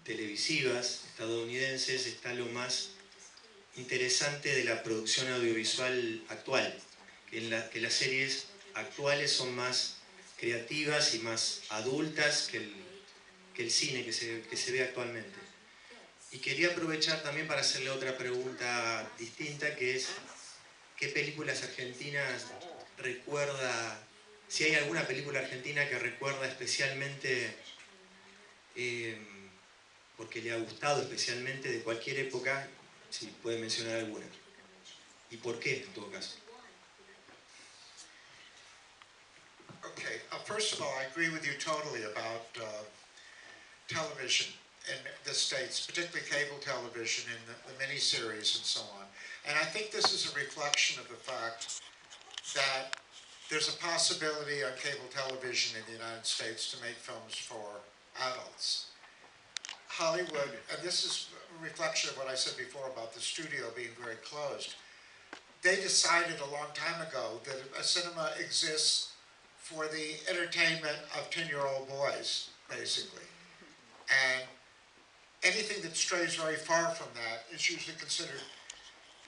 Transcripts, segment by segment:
televisivas estadounidenses está lo más interesante de la producción audiovisual actual, que las series actuales son más creativas y más adultas que el cine que se ve actualmente. Y quería aprovechar también para hacerle otra pregunta distinta, que es ¿qué películas argentinas recuerda, si hay alguna película argentina que recuerda especialmente, porque le ha gustado especialmente de cualquier época, si puede mencionar alguna? ¿Y por qué, en todo caso? Okay, first of all, I agree with you totally about television in the States, particularly cable television in the miniseries and so on. And I think this is a reflection of the fact that there's a possibility on cable television in the United States to make films for adults. Hollywood, and this is a reflection of what I said before about the studio being very closed, they decided a long time ago that a cinema exists for the entertainment of 10-year-old boys, basically. And anything that strays very far from that is usually considered,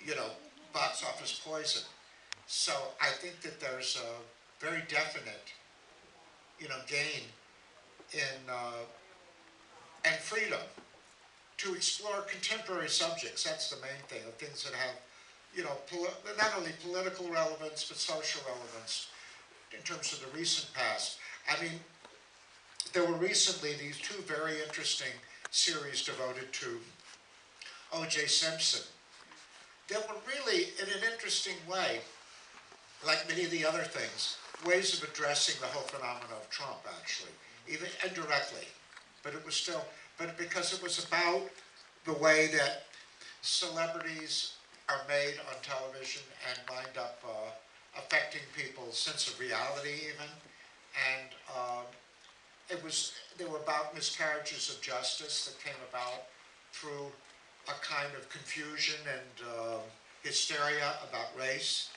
you know, box office poison. So I think that there's a very definite, you know, gain in and freedom to explore contemporary subjects. That's the main thing, of things that have, you know, not only political relevance but social relevance in terms of the recent past. I mean, there were recently these two very interesting series devoted to O.J. Simpson that were really, in an interesting way, like many of the other things, ways of addressing the whole phenomenon of Trump, actually, even indirectly. But it was still, but because it was about the way that celebrities are made on television and wind up affecting people's sense of reality even. And they were about miscarriages of justice that came about through a kind of confusion and hysteria about race,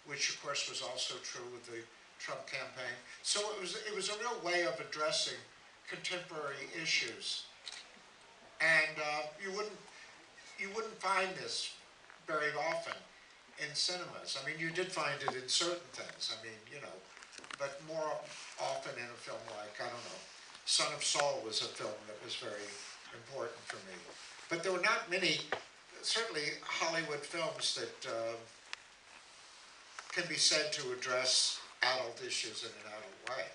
which of course was also true with the Trump campaign. So it was a real way of addressing contemporary issues. And you wouldn't find this very often in cinemas. I mean, you did find it in certain things, I mean, you know, but more often in a film like, I don't know, Son of Saul was a film that was very important for me. But there were not many, certainly Hollywood films that can be said to address adult issues in an adult way.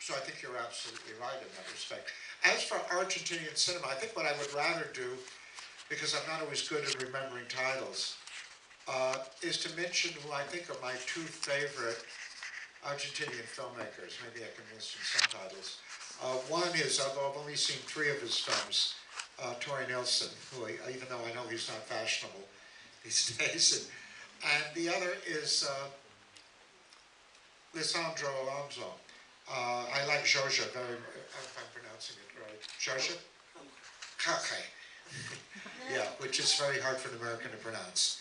So I think you're absolutely right in that respect. As for Argentinian cinema, I think what I would rather do, because I'm not always good at remembering titles, is to mention who I think are my two favorite Argentinian filmmakers. Maybe I can mention some titles. One is, although I've only seen 3 of his films, Tori Nilsson, who even though I know he's not fashionable these days, and the other is Lisandro Alonso. I like Georgia very, if I'm pronouncing it right. Georgia? Okay. Yeah, which is very hard for an American to pronounce.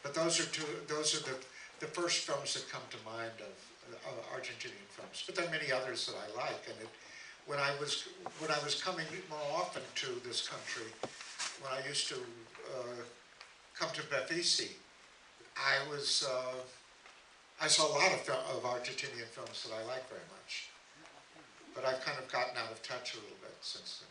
But those are the first films that come to mind of Argentinian films. But there are many others that I like. And when I was coming more often to this country, when I used to come to Befisi, I saw a lot of Argentinian films that I like very much. But I've kind of gotten out of touch a little bit since then.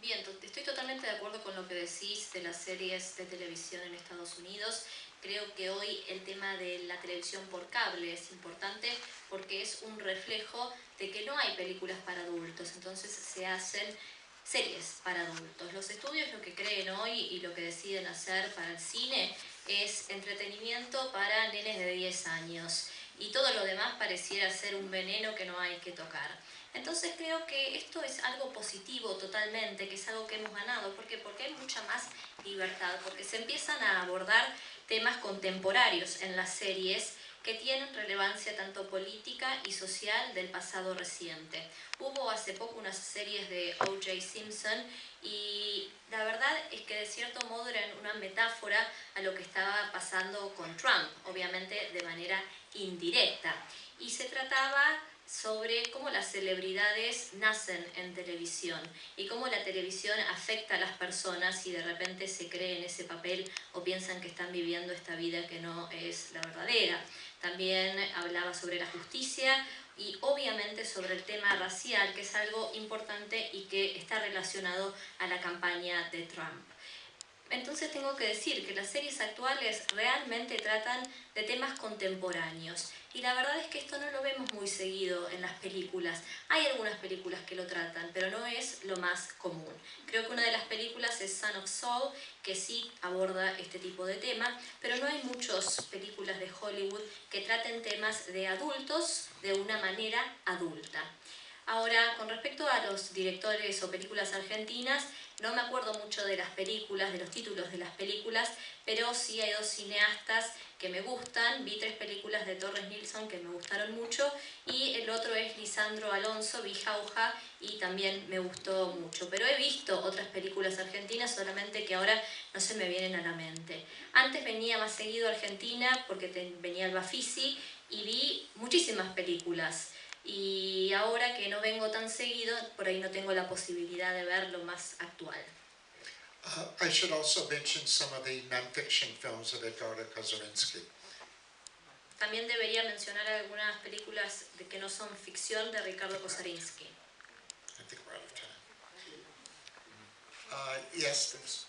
Bien, estoy totalmente de acuerdo con lo que decís de las series de televisión en Estados Unidos. Creo que hoy el tema de la televisión por cable es importante porque es un reflejo de que no hay películas para adultos, entonces se hacen series para adultos. Los estudios lo que creen hoy y lo que deciden hacer para el cine es entretenimiento para nenes de 10 años y todo lo demás pareciera ser un veneno que no hay que tocar. Entonces creo que esto es algo positivo totalmente, que es algo que hemos ganado. ¿Por qué? Porque hay mucha más libertad, porque se empiezan a abordar temas contemporáneos en las series que tienen relevancia tanto política y social del pasado reciente. Hubo hace poco unas series de O.J. Simpson y la verdad es que de cierto modo eran una metáfora a lo que estaba pasando con Trump, obviamente de manera indirecta. Y se trataba sobre cómo las celebridades nacen en televisión y cómo la televisión afecta a las personas y de repente se cree en ese papel o piensan que están viviendo esta vida que no es la verdadera. También hablaba sobre la justicia y obviamente sobre el tema racial, que es algo importante y que está relacionado a la campaña de Trump. Entonces tengo que decir que las series actuales realmente tratan de temas contemporáneos y la verdad es que esto no lo vemos muy seguido en las películas. Hay algunas películas que lo tratan, pero no es lo más común. Creo que una de las películas es Son of Saul, que sí aborda este tipo de tema, pero no hay muchas películas de Hollywood que traten temas de adultos de una manera adulta. Ahora, con respecto a los directores o películas argentinas, no me acuerdo mucho de las películas, de los títulos de las películas, pero sí hay dos cineastas que me gustan. Vi 3 películas de Torres Nilsson que me gustaron mucho y el otro es Lisandro Alonso, vi Jauja y también me gustó mucho. Pero he visto otras películas argentinas, solamente que ahora no se me vienen a la mente. Antes venía más seguido a Argentina porque venía al Bafisi y vi muchísimas películas. Y ahora que no vengo tan seguido, por ahí no tengo la posibilidad de ver lo más actual. I should also mention some of the non-fiction films of Edgardo Kozarinsky. También debería mencionar algunas películas que no son ficción de Ricardo Kozarinsky. I think we're out of time. Yes, there's